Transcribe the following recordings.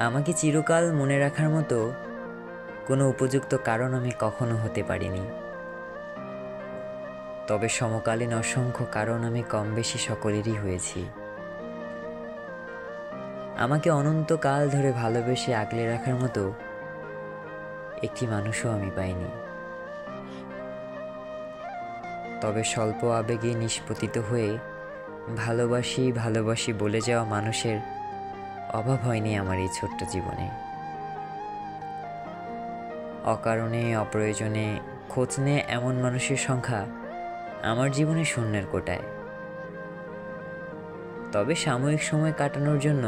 আমাকে চিরকাল মনে রাখার মতো কোনো উপযুক্ত কারণ আমি কখনো হতে পারিনি, তবে সমকালীন অসংখ্য কারণ আমি কম বেশি সকলেরই হয়েছি। আমাকে অনন্তকাল ধরে ভালোবেসে আগলে রাখার মতো একটি মানুষও আমি পাইনি। তবে স্বল্প আবেগে নিষ্পতিত হয়ে ভালোবাসি ভালোবাসি বলে যাওয়া মানুষের অভাব হয়নি আমার এই ছোট্ট জীবনে। অকারণে অপ্রয়োজনে খোঁজ নেয় এমন মানুষের সংখ্যা আমার জীবনে শূন্যের কোটায়। তবে সাময়িক সময় কাটানোর জন্য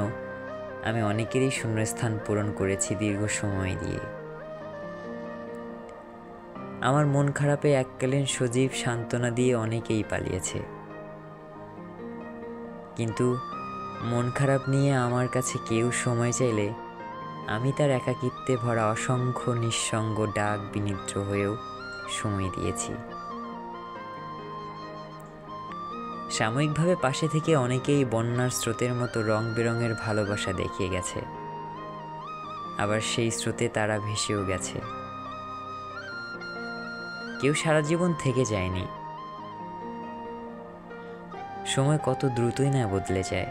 আমি অনেকেরই শূন্যস্থান পূরণ করেছি দীর্ঘ সময় দিয়ে। আমার মন খারাপে এককালীন সজীব সান্ত্বনা দিয়ে অনেকেই পালিয়েছে, কিন্তু মন খারাপ নিয়ে আমার কাছে কেউ সময় চাইলে আমি তার একাকিত্বে ভরা অসংখ্য নিঃসঙ্গ ডাক বিনিদ্র হয়েও সময় দিয়েছি। সাময়িকভাবে পাশে থেকে অনেকেই বন্যার স্রোতের মতো রং বেরঙের ভালোবাসা দেখিয়ে গেছে, আবার সেই স্রোতে তারা ভেসেও গেছে। কেউ সারা জীবন থেকে যায়নি। সময় কত দ্রুতই না বদলে যায়।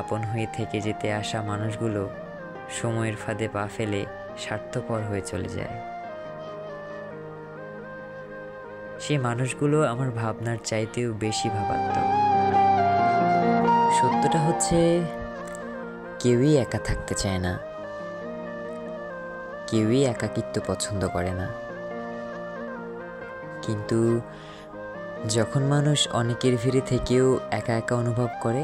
আপন হয়ে থেকে যেতে আসা মানুষগুলো সময়ের ফাঁদে পা ফেলে স্বার্থপর হয়ে চলে যায়। সেই মানুষগুলো আমার ভাবনার চাইতেও বেশি ভাবাত্মক। সত্যটা হচ্ছে, কেউই একা থাকতে চায় না, কেউই একাকিত্ব পছন্দ করে না। কিন্তু যখন মানুষ অনেকের ভিড়ে থেকেও একা একা অনুভব করে,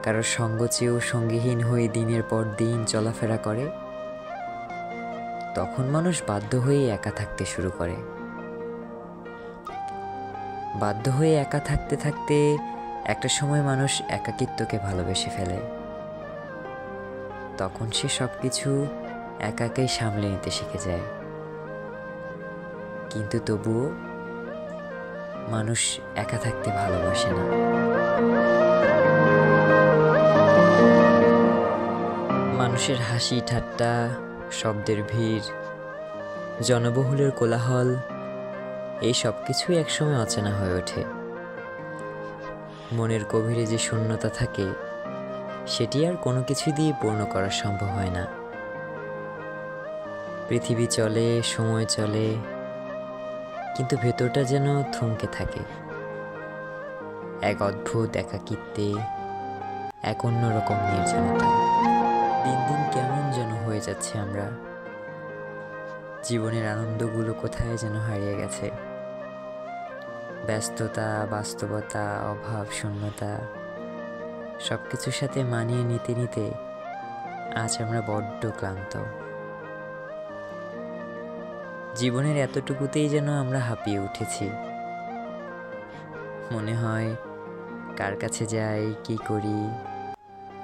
কারোর সঙ্গ চেয়েও সঙ্গীহীন হয়ে দিনের পর দিন চলাফেরা করে, তখন মানুষ বাধ্য হয়ে একা থাকতে শুরু করে। বাধ্য হয়ে একা থাকতে থাকতে একটা সময় মানুষ একাকিত্বকে ভালোবেসে ফেলে। তখন সে সবকিছু একা একাই সামলে নিতে শিখে যায়। কিন্তু তবুও মানুষ একা থাকতে ভালোবাসে না। মানুষের হাসি ঠাট্টা, শব্দের ভিড়, জনবহুলের কোলাহল, এই সব কিছুই একসময় অচেনা হয়ে ওঠে। মনের গভীরে যে শূন্যতা থাকে, সেটি আর কোনো কিছু দিয়ে পূর্ণ করা সম্ভব হয় না। পৃথিবী চলে, সময় চলে, কিন্তু ভেতরটা যেন থমকে থাকে এক অদ্ভুত একাকিত্বে, এক অন্যরকম নির্জনতায়। দিন দিন কেমন যেন হয়ে যাচ্ছে আমরা। জীবনের আনন্দগুলো কোথায় যেন হারিয়ে গেছে। ব্যস্ততা, বাস্তবতা, অভাব, শূন্যতা, সব কিছুর সাথে মানিয়ে নিতে নিতে আজ আমরা বড্ড ক্লান্ত। জীবনের এতটুকুতেই যেন আমরা হাঁপিয়ে উঠেছি। মনে হয় কার কাছে যাই, কি করি,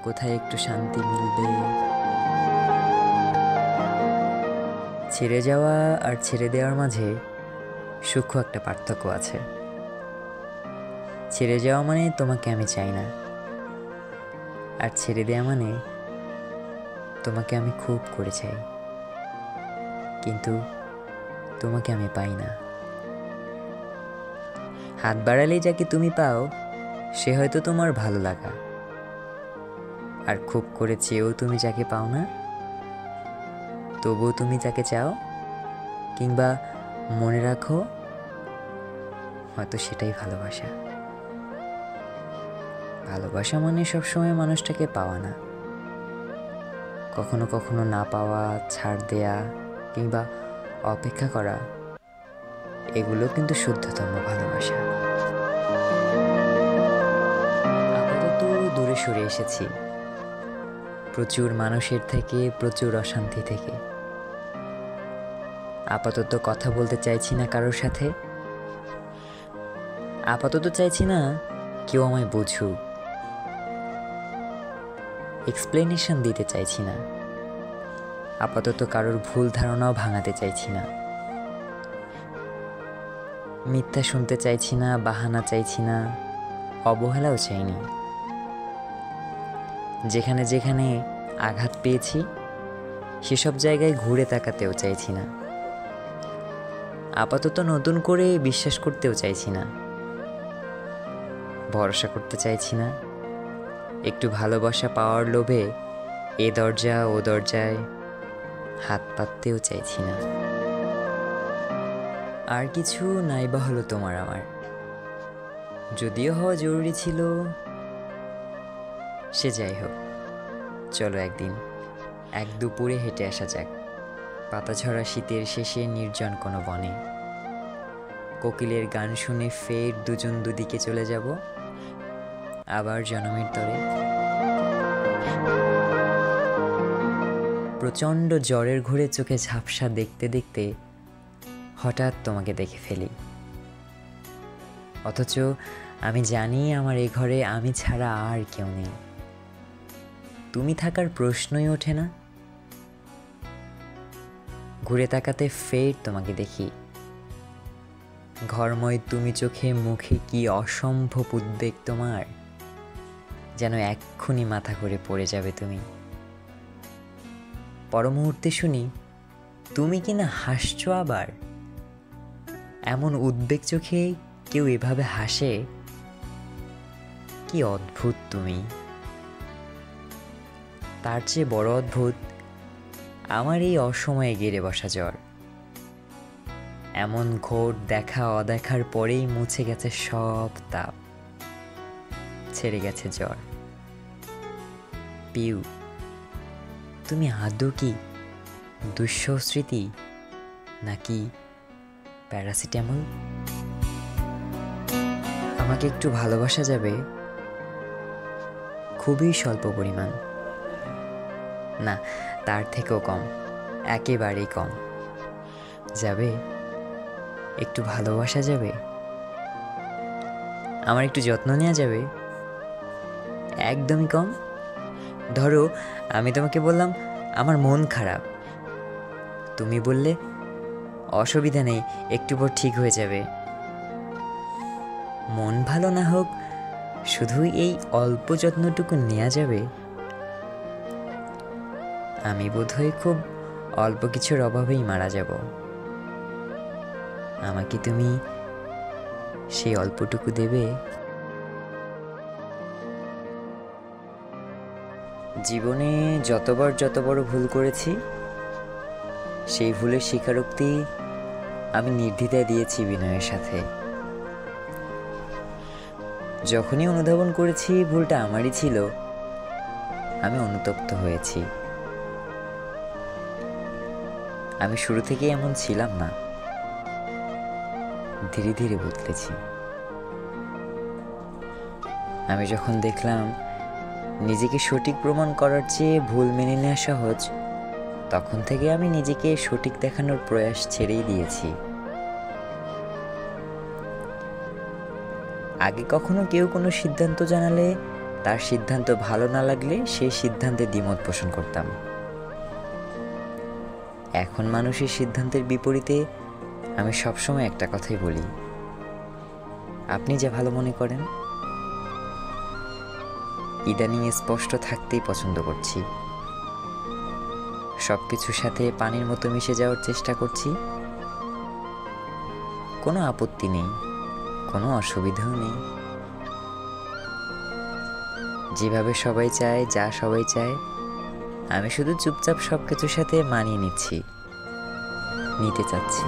কোথায় একটু শান্তি মিলবে। ছেড়ে যাওয়া আর ছেড়ে দেওয়ার মাঝে সূক্ষ্ম একটা পার্থক্য আছে। ছেড়ে যাওয়া মানে তোমাকে আমি চাই না, আর ছেড়ে দেওয়া মানে তোমাকে আমি খুব করে চাই, কিন্তু তোমাকে আমি পাই না। হাত বাড়ালেই যাকে তুমি পাও, সে হয়তো তোমার ভালো লাগা, আর খুব করে চেয়েও তুমি যাকে পাও না, তবুও তুমি যাকে চাও, কিংবা মনে রাখো, হয়তো সেটাই ভালোবাসা। ভালোবাসা মানে সবসময় মানুষটাকে পাওয়া না, কখনো কখনো না পাওয়া, ছাড় দেয়া, কিংবা অপেক্ষা করা, এগুলো কিন্তু শুদ্ধতম ভালোবাসা। আপাতত দূরে সরে এসেছি, প্রচুর মানুষের থেকে, প্রচুর অশান্তি থেকে। আপাতত কথা বলতে চাইছি না কারোর সাথে। আপাতত চাইছি না কেউ আমায় বুঝুক। এক্সপ্লেনেশন দিতে চাইছি না। আপাতত কারোর ভুল ধারণাও ভাঙাতে চাইছি না। মিথ্যা শুনতে চাইছি না, বাহানা চাইছি না, অবহেলাও চাইনি। যেখানে যেখানে আঘাত পেয়েছি সেসব জায়গায় ঘুরে তাকাতেও চাইছি না। আপাতত নতুন করে বিশ্বাস করতেও চাইছি না, ভরসা করতে চাইছি না। একটু ভালোবাসা পাওয়ার লোভে এ দরজা ও দরজায় হাত পাততেও চাইছি না। আর কিছু নাইবা হলো তোমার আমার, যদিও হওয়া জরুরি ছিল। সে যাই হোক, চলো একদিন এক দুপুরে হেঁটে আসা যাক পাতাঝরা শীতের শেষে নির্জন কোনো বনে। কোকিলের গান শুনে ফের দুজন দুদিকে চলে যাব আবার জনমের তরে। প্রচণ্ড জ্বরের ঘোরে চোখে ঝাপসা দেখতে দেখতে হঠাৎ তোমাকে দেখে ফেলি, অথচ আমি জানি আমার এ ঘরে আমি ছাড়া আর কেউ নেই। তুমি থাকার প্রশ্নই ওঠে না। ঘুরে তাকাতে ফের তোমাকে দেখি, ঘরময় তুমি চোখে মুখে কি অসম্ভব উদ্বেগ তোমার, যেন এক্ষুনি মাথা ঘুরে পড়ে যাবে তুমি। পর মুহূর্তে শুনি তুমি কি না হাসছো আবার। এমন উদ্বেগ চোখে কেউ এভাবে হাসে, কি অদ্ভুত তুমি। তার চেয়ে বড় অদ্ভুত আমার এই অসময়ে গেড়ে বসা জ্বর। এমন ঘোর দেখা অদেখার পরেই মুছে গেছে সব তাপ, ছেড়ে গেছে জ্বর। পিউ, তুমি আদৌ কি দুঃসহ স্মৃতি নাকি প্যারাসিটামল? আমাকে একটু ভালোবাসা যাবে? খুবই স্বল্প পরিমাণ, না তার থেকেও কম, একেবারেই কম। যাবে? একটু ভালোবাসা যাবে? আমার একটু যত্ন নেওয়া যাবে? একদমই কম। ধরো আমি তোমাকে বললাম আমার মন খারাপ, তুমি বললে অসুবিধা নেই, একটু পর ঠিক হয়ে যাবে। মন ভালো না হোক, শুধু এই অল্প যত্নটুকু নেওয়া যাবে? আমি বোধহয় খুব অল্প কিছুর অভাবেই মারা যাব। আমাকে তুমি সেই অল্পটুকু দেবে? জীবনে যতবার যত বড় ভুল করেছি, সেই ভুলের স্বীকারোক্তি আমি নির্দ্বিধায় দিয়েছি বিনয়ের সাথে। যখনই অনুধাবন করেছি ভুলটা আমারই ছিল, আমি অনুতপ্ত হয়েছি। আমি শুরু থেকেই এমন ছিলাম না, ধীরে ধীরে বদলেছি। আমি যখন দেখলাম নিজেকে সঠিক প্রমাণ করার চেয়ে ভুল মেনে নেওয়া সহজ, তখন থেকে আমি নিজেকে সঠিক দেখানোর প্রয়াস ছেড়েই দিয়েছি। আগে কখনো কেউ কোনো সিদ্ধান্ত জানালে তার সিদ্ধান্ত ভালো না লাগলে সেই সিদ্ধান্তে দ্বিমত পোষণ করতাম। এখন মানুষের সিদ্ধান্তের বিপরীতে আমি সবসময় একটা কথাই বলি, আপনি যা ভালো মনে করেন। ইদানিং স্পষ্ট থাকতেই পছন্দ করছি, সবকিছুর সাথে পানির মতো মিশে যাওয়ার চেষ্টা করছি। কোনো আপত্তি নেই, কোনো অসুবিধাও নেই। যেভাবে সবাই চায়, যা সবাই চায়, আমি শুধু চুপচাপ সবকিছুর সাথে মানিয়ে নিতে চাচ্ছি।